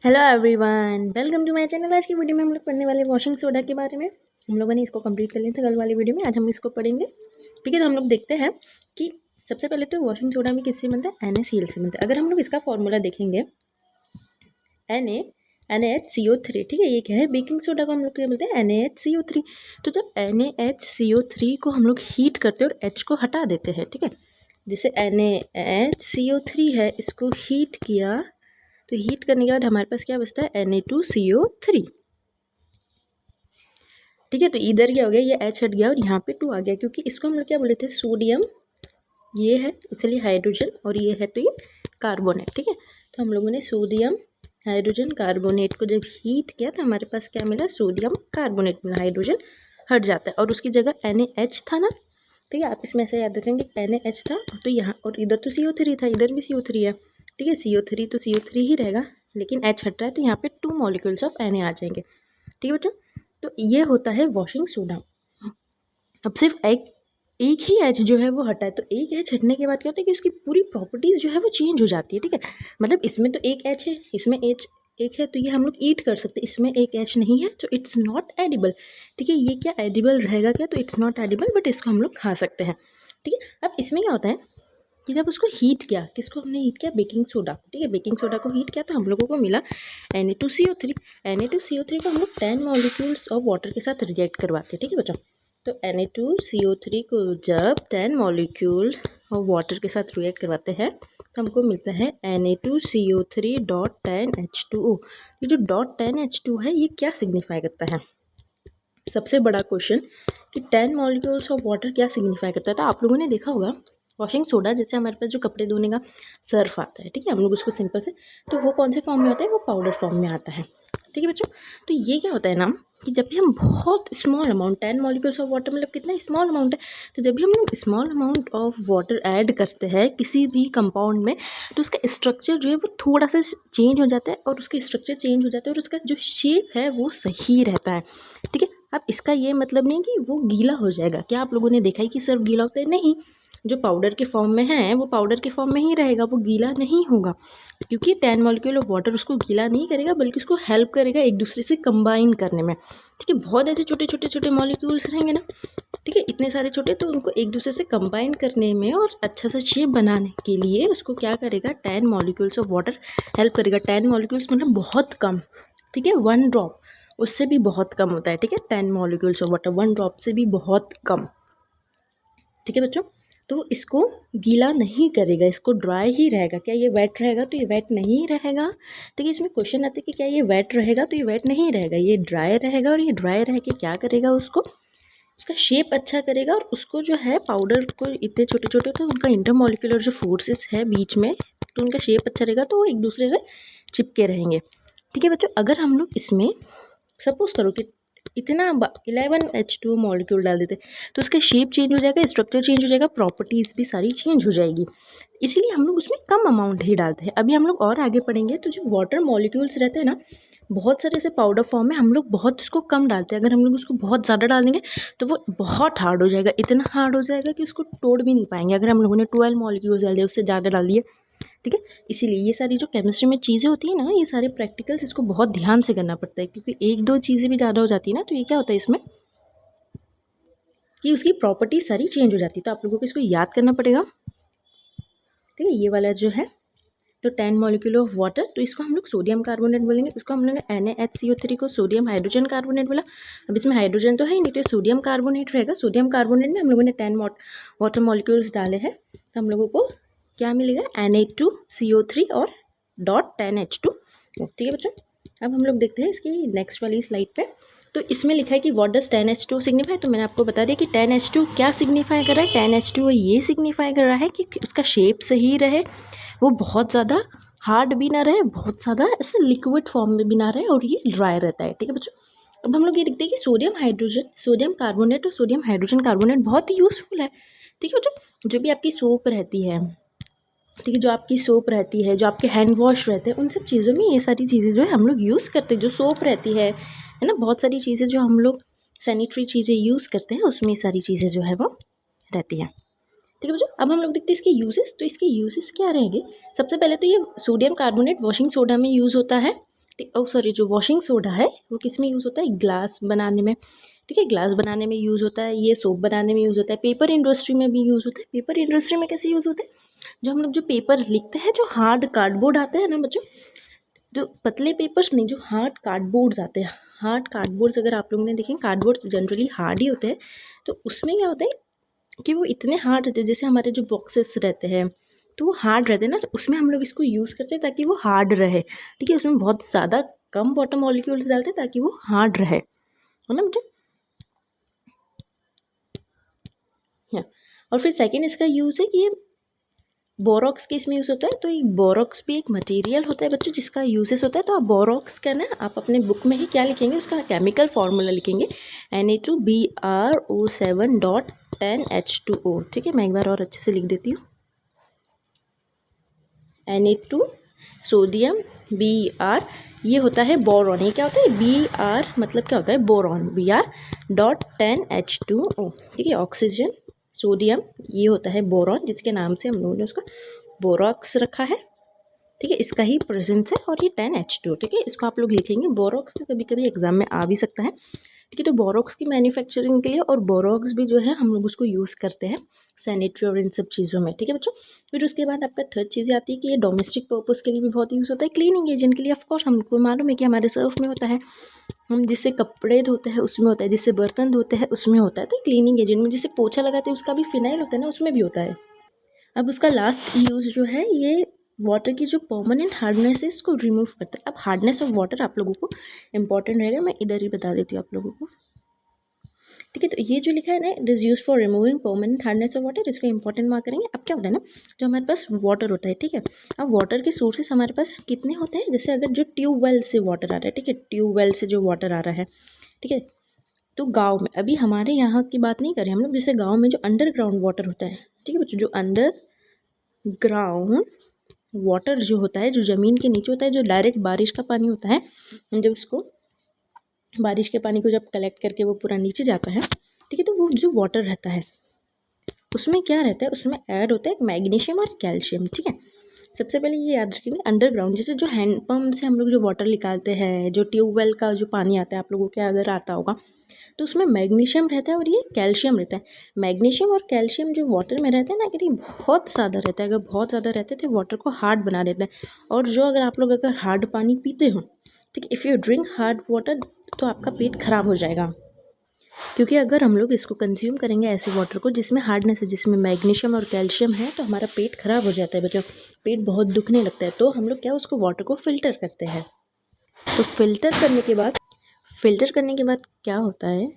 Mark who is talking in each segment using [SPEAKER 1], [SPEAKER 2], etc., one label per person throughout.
[SPEAKER 1] Hello everyone, welcome to my channel. आज की video में हम लोग पढ़ने वाले वॉशिंग सोडा के बारे में। हम लोगों ने इसको कंप्लीट कर लिया था कल वाली वीडियो में। आज हम इसको पढ़ेंगे। ठीक है, तो हम लोग देखते हैं कि सबसे पहले तो वॉशिंग सोडा भी किससे बनता है, NaCl से बनता है। अगर हम लोग इसका फॉर्मूला देखेंगे NaHCO3, ठीक है, ये क्या है, बेकिंग सोडा को हम लोग क्या बोलते हैं, NaHCO3। तो जब NaHCO3 को हम लोग हीट करते हैं और H को हटा देते हैं, ठीक है, जैसे NaHCO3 है, इसको हीट किया तो हीट करने के बाद हमारे पास क्या बचता है, Na2CO3। ठीक है, तो इधर क्या हो गया, ये H हट गया और यहाँ पे 2 आ गया, क्योंकि इसको हम लोग क्या बोले थे, सोडियम ये है इसलिए हाइड्रोजन, और ये है तो ये कार्बोनेट। ठीक है, तो हम लोगों ने सोडियम हाइड्रोजन कार्बोनेट को जब हीट किया तो हमारे पास क्या मिला, सोडियम कार्बोनेट मिला, हाइड्रोजन हट जाता है और उसकी जगह NaH था ना। ठीक है, आप इसमें ऐसे याद रखेंगे NaH था, तो यहाँ और इधर तो CO3 था, इधर भी CO3 है। ठीक है, CO3 तो CO3 ही रहेगा, लेकिन H हट रहा है तो यहाँ पे 2 मॉलिक्यूल्स ऑफ Na आ जाएंगे। ठीक है बच्चों, तो ये होता है वॉशिंग सोडा। अब सिर्फ एक ही एच जो है वो हटा है, तो एक एच हटने के बाद क्या होता है कि उसकी पूरी प्रॉपर्टीज़ जो है वो चेंज हो जाती है। ठीक है, मतलब इसमें तो एक एच है, इसमें एच एक है, तो ये हम लोग ईट कर सकते हैं। इसमें एक एच नहीं है तो इट्स नॉट एडिबल। ठीक है, ये क्या एडिबल रहेगा क्या, तो इट्स नॉट एडिबल, बट इसको हम लोग खा सकते हैं। ठीक है, अब इसमें क्या होता है कि जब उसको हीट किया, किसको हमने हीट किया, बेकिंग सोडा। ठीक है, बेकिंग सोडा को हीट किया तो हम लोगों को मिला Na2CO3। Na2CO3 को हम लोग 10 मॉलिक्यूल्स ऑफ वाटर के साथ रिएक्ट करवाते हैं। ठीक है बच्चों, तो Na2CO3 को जब 10 मॉलिक्यूल ऑफ वाटर के साथ रिएक्ट करवाते हैं तो हमको मिलता है Na2CO3.10H2O। ये जो .10H2 है, ये क्या सिग्निफाई करता है, सबसे बड़ा क्वेश्चन कि 10 मॉलिक्यूल्स ऑफ वाटर क्या सिग्निफाई करता है। तो आप लोगों ने देखा होगा वॉशिंग सोडा, जैसे हमारे पास जो कपड़े धोने का सर्फ आता है, ठीक है, हम लोग उसको सिंपल से, तो वो कौन से फॉर्म में आता है, वो पाउडर फॉर्म में आता है। ठीक है बच्चों, तो ये क्या होता है ना कि जब भी हम बहुत small amount, 10 molecules of water मतलब कितना स्मॉल अमाउंट है, तो जब भी हम लोग small amount of water add करते हैं किसी भी कंपाउंड में, तो उसका स्ट्रक्चर जो है वो थोड़ा सा चेंज हो जाता है, और उसका स्ट्रक्चर चेंज हो जाता है और उसका जो शेप है वो सही रहता है। ठीक है, अब इसका ये मतलब नहीं कि वो गीला हो जाएगा। क्या आप लोगों ने देखा है कि सर्फ गीला होता है, नहीं, जो पाउडर के फॉर्म में है वो पाउडर के फॉर्म में ही रहेगा, वो गीला नहीं होगा, क्योंकि 10 मॉलिक्यूल ऑफ वाटर उसको गीला नहीं करेगा, बल्कि उसको हेल्प करेगा एक दूसरे से कंबाइन करने में। ठीक है, बहुत ऐसे छोटे छोटे छोटे मॉलिक्यूल्स रहेंगे ना, ठीक है, इतने सारे छोटे, तो उनको एक दूसरे से कंबाइन करने में और अच्छा सा शेप बनाने के लिए उसको क्या करेगा, 10 मॉलिक्यूल्स ऑफ वाटर हेल्प करेगा। 10 मॉलिक्यूल्स मतलब बहुत कम, ठीक है, 1 ड्रॉप उससे भी बहुत कम होता है। ठीक है, 10 मॉलिक्यूल्स ऑफ वाटर 1 ड्रॉप से भी बहुत कम। ठीक है बच्चों, तो इसको गीला नहीं करेगा, इसको ड्राई ही रहेगा। क्या ये वेट रहेगा, तो ये वेट नहीं रहेगा। ठीक है, इसमें क्वेश्चन आते हैं कि क्या ये वेट रहेगा, तो ये वेट नहीं रहेगा, ये ड्राई रहेगा। और ये ड्राई रह के क्या करेगा, उसको उसका शेप अच्छा करेगा, और उसको जो है पाउडर को इतने छोटे छोटे, तो उनका इंटरमॉलिक्यूलर जो फोर्सेस है बीच में, तो उनका शेप अच्छा रहेगा, तो वो एक दूसरे से चिपके रहेंगे। ठीक है बच्चों, अगर हम लोग इसमें सपोज करो कि इतना 11H2 मॉलिक्यूल डाल देते, तो उसका शेप चेंज हो जाएगा, स्ट्रक्चर चेंज हो जाएगा, प्रॉपर्टीज़ भी सारी चेंज हो जाएगी। इसीलिए हम लोग उसमें कम अमाउंट ही डालते हैं। अभी हम लोग और आगे पढ़ेंगे, तो जो वाटर मॉलिक्यूल्स रहते हैं ना, बहुत सारे ऐसे पाउडर फॉर्म में हम लोग बहुत उसको कम डालते हैं। अगर हम लोग उसको बहुत ज़्यादा डाल देंगे तो वो बहुत हार्ड हो जाएगा, इतना हार्ड हो जाएगा कि उसको तोड़ भी नहीं पाएंगे। अगर हम लोगों ने 12 मॉलिक्यूल्स डाल दिए, उससे ज़्यादा डाल दिए, ठीक है, इसीलिए ये सारी जो केमिस्ट्री में चीज़ें होती है ना, ये सारे प्रैक्टिकल्स, इसको बहुत ध्यान से करना पड़ता है, क्योंकि 1-2 चीज़ें भी ज़्यादा हो जाती है ना, तो ये क्या होता है इसमें कि उसकी प्रॉपर्टी सारी चेंज हो जाती है। तो आप लोगों को इसको याद करना पड़ेगा। ठीक है, ये वाला जो है तो 10 मॉलिक्यूल ऑफ वाटर, तो इसको हम लोग सोडियम कार्बोनेट बोलेंगे। उसको हम लोग NaHCO3 को सोडियम हाइड्रोजन कार्बोनेट बोला। अब इसमें हाइड्रोजन तो है ही नहीं, तो सोडियम कार्बोनेट रहेगा। सोडियम कार्बोनेट में हम लोगों ने 10 वाटर मॉलिक्यूल्स डाले हैं, तो हम लोगों को क्या मिलेगा, Na2CO3 और .10H2। ठीक है बच्चों, अब हम लोग देखते हैं इसकी नेक्स्ट वाली स्लाइड पे। तो इसमें लिखा है कि व्हाट डज 10H2 सिग्निफाई। तो मैंने आपको बता दिया कि 10H2 क्या सिग्निफाई कर रहा है। 10H2 ये सिग्निफाई कर रहा है कि उसका शेप सही रहे, वो बहुत ज़्यादा हार्ड भी ना रहे, बहुत ज़्यादा ऐसे लिक्विड फॉर्म में भी ना रहे, और ये ड्राई रहता है। ठीक है बच्चों, अब हम लोग ये देखते हैं कि सोडियम हाइड्रोजन, सोडियम कार्बोनेट और सोडियम हाइड्रोजन कार्बोनेट बहुत ही यूज़फुल है। ठीक है बच्चों, जो भी आपकी सोप रहती है, ठीक है, जो आपकी सोप रहती है, जो आपके हैंड वॉश रहते हैं, उन सब चीज़ों में ये सारी चीज़ें जो है हम लोग यूज़ करते हैं। जो सोप रहती है ना, बहुत सारी चीज़ें जो हम लोग सैनिटरी चीज़ें यूज़ करते हैं, उसमें सारी चीज़ें जो है वो रहती हैं। ठीक है बच्चों, अब हम लोग देखते हैं इसके यूजेस। तो इसके यूजेस क्या रहेंगे, सबसे पहले तो ये सोडियम कार्बोनेट वॉशिंग सोडा में यूज़ होता है। ठीक। सॉरी, जो वॉशिंग सोडा है वो किस में यूज़ होता है, ग्लास बनाने में, ठीक है, ग्लास बनाने में यूज़ होता है, ये सोप बनाने में यूज़ होता है, पेपर इंडस्ट्री में भी यूज़ होता है। पेपर इंडस्ट्री में कैसे यूज़ होता है, जो हम लोग जो पेपर लिखते हैं, जो हार्ड कार्डबोर्ड आते हैं ना बच्चों, जो पतले पेपर्स नहीं, जो हार्ड कार्डबोर्ड्स आते हैं, हार्ड कार्डबोर्ड्स अगर आप लोगों ने देखें, कार्डबोर्ड्स जनरली हार्ड ही होते हैं, तो उसमें क्या होता है कि वो इतने हार्ड रहते हैं, जैसे हमारे जो बॉक्सेस रहते हैं तो वो हार्ड रहते हैं ना, तो उसमें हम लोग इसको यूज़ करते हैं ताकि वो हार्ड रहे, ठीक है, उसमें बहुत ज़्यादा कम वाटर मॉलिक्यूल्स डालते हैं ताकि वो हार्ड रहे, है ना मुझे। हाँ, और फिर सेकेंड इसका यूज़ है कि ये बोरॉक्स के इसमें यूज़ होता है, तो ये बोरॉक्स भी एक मटेरियल होता है बच्चों जिसका यूजेस होता है। तो आप बोरॉक्स का ना आप अपने बुक में ही क्या लिखेंगे, उसका केमिकल फार्मूला लिखेंगे Na2BrO7.10H2O, ठीक है। मैं एक बार और अच्छे से लिख देती हूँ, Na2 सोडियम, Br ये होता है बोरॉन, ये क्या होता है Br मतलब क्या होता है बोरॉन, Br.10H2O, ठीक है। ऑक्सीजन, सोडियम, ये होता है बोरॉन जिसके नाम से हम लोगों ने उसका बोरॉक्स रखा है, ठीक है। इसका ही प्रेजेंस है, और ये 10H2, ठीक है। इसको आप लोग लिखेंगे, बोरॉक्स तो कभी कभी एग्जाम में आ भी सकता है, ठीक है। तो बोरॉक्स की मैन्युफैक्चरिंग के लिए, और बोरॉक्स भी जो है हम लोग उसको यूज़ करते हैं सैनिटरी और इन सब चीज़ों में, ठीक है बच्चों। फिर उसके बाद आपका थर्ड चीज़ आती है कि ये डोमेस्टिक पर्पज़ के लिए भी बहुत यूज़ होता है, क्लीनिंग एजेंट के लिए। ऑफकोर्स हमको मालूम है कि हमारे सर्फ में होता है, हम जिससे कपड़े धोते हैं उसमें होता है, जिससे बर्तन धोते हैं उसमें होता है, तो क्लीनिंग एजेंट में जिससे पोछा लगाते हैं उसका भी फिनाइल होता है ना, उसमें भी होता है। अब उसका लास्ट यूज़ जो है, ये वाटर की जो परमानेंट हार्डनेस है इसको रिमूव करता है। अब हार्डनेस ऑफ वाटर आप लोगों को इंपॉर्टेंट रहेगा, मैं इधर ही बता देती हूँ आप लोगों को, ठीक है। तो ये जो लिखा है ना, it is use for removing permanent hardness of water, इसको इंपॉर्टेंट मार्क करेंगे। अब क्या होता है ना, जो हमारे पास वाटर होता है, ठीक है। अब वाटर के सोर्सेस हमारे पास कितने होते हैं, जैसे अगर जो ट्यूबवेल से वाटर आ रहा है, ठीक है, ट्यूबवेल से जो वाटर आ रहा है, ठीक है, तो गाँव में, अभी हमारे यहाँ की बात नहीं करें हम लोग, जैसे गाँव में जो अंडरग्राउंड वाटर होता है, ठीक है बच्चों, जो अंडर ग्राउंड वाटर जो होता है, जो ज़मीन के नीचे होता है, जो डायरेक्ट बारिश का पानी होता है, हम जब उसको बारिश के पानी को जब कलेक्ट करके वो पूरा नीचे जाता है, ठीक है, तो वो जो वाटर रहता है उसमें क्या रहता है, उसमें ऐड होता है मैग्नीशियम और कैल्शियम, ठीक है। सबसे पहले ये याद रखेंगे, अंडरग्राउंड जैसे जो हैंडपम्प से हम लोग जो वाटर निकालते हैं, जो ट्यूबवेल का जो पानी आता है, आप लोगों के अगर आता होगा, तो उसमें मैग्नीशियम रहता है और ये कैल्शियम रहता है। मैग्नीशियम और कैल्शियम जो वाटर में रहता है ना, अगर ये बहुत ज़्यादा रहता है, अगर बहुत ज़्यादा रहते हैं तो वाटर को हार्ड बना देता है। और जो अगर आप लोग अगर हार्ड पानी पीते हो, ठीक है, if you drink hard water, तो आपका पेट खराब हो जाएगा, क्योंकि अगर हम लोग इसको कंज्यूम करेंगे ऐसे वाटर को जिसमें हार्डनेस है, जिसमें मैग्नीशियम और कैल्शियम है, तो हमारा पेट खराब हो जाता है बच्चों, पेट बहुत दुखने लगता है। तो हम लोग क्या उसको वाटर को फ़िल्टर करते हैं। तो फ़िल्टर करने के बाद क्या होता है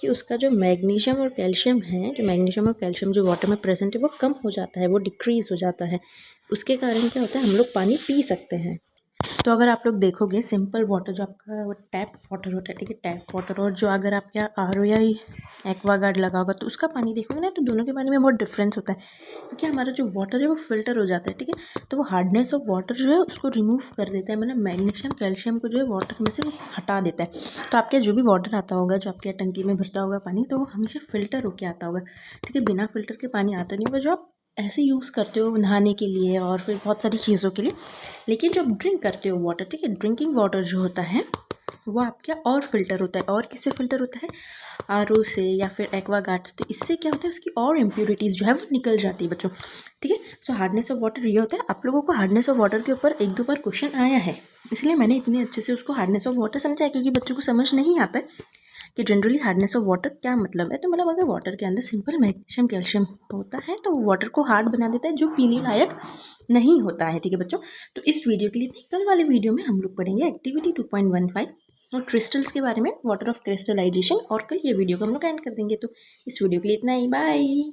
[SPEAKER 1] कि उसका जो मैग्नीशियम और कैल्शियम है, जो मैग्नीशियम और कैल्शियम जो वाटर में प्रेजेंट है, वो कम हो जाता है, वो डिक्रीज़ हो जाता है। उसके कारण क्या होता है, हम लोग पानी पी सकते हैं। तो अगर आप लोग देखोगे सिंपल वाटर जो आपका वो टैप वाटर होता है, ठीक है, टैप वाटर, और जो अगर आपके यहाँ आर ओ या एक्वागार्ड लगा होगा तो उसका पानी देखोगे ना, तो दोनों के पानी में बहुत डिफरेंस होता है, क्योंकि हमारा जो वाटर है वो फिल्टर हो जाता है, ठीक है। तो वो हार्डनेस ऑफ वाटर जो है उसको रिमूव कर देता है, मतलब मैग्नीशियम कैल्शियम को जो है वाटर में से हटा देता है। तो आपके जो भी वाटर आता होगा, जो आपके टंकी में भरता होगा पानी, तो वो हमेशा फ़िल्टर होके आता होगा, ठीक है, बिना फ़िल्टर के पानी आता नहीं होगा, जो आप ऐसे यूज़ करते हो नहाने के लिए और फिर बहुत सारी चीज़ों के लिए। लेकिन जो ड्रिंक करते हो वाटर, ठीक है, ड्रिंकिंग वाटर जो होता है वो आपका और फिल्टर होता है, और किससे फ़िल्टर होता है, आरओ से या फिर एक्वागार्ड से। तो इससे क्या होता है, उसकी और इम्प्यूरिटीज़ जो है वो निकल जाती है बच्चों, ठीक है। सो हार्डनेस ऑफ वाटर ये होता है। आप लोगों को हार्डनेस ऑफ वाटर के ऊपर एक दो बार क्वेश्चन आया है, इसलिए मैंने इतने अच्छे से उसको हार्डनेस ऑफ वाटर समझा है, क्योंकि बच्चों को समझ नहीं आता है कि जनरली हार्डनेस ऑफ वाटर क्या मतलब है। तो मतलब अगर वाटर के अंदर सिंपल मैग्नीशियम कैल्शियम होता है तो वाटर को हार्ड बना देता है, जो पीने लायक नहीं होता है, ठीक है बच्चों। तो इस वीडियो के लिए कल वाले वीडियो में हम लोग पढ़ेंगे एक्टिविटी 2.15 और क्रिस्टल्स के बारे में, वाटर ऑफ क्रिस्टलाइजेशन, और कल ये वीडियो को हम लोग एंड कर देंगे। तो इस वीडियो के लिए इतना ही, बाय।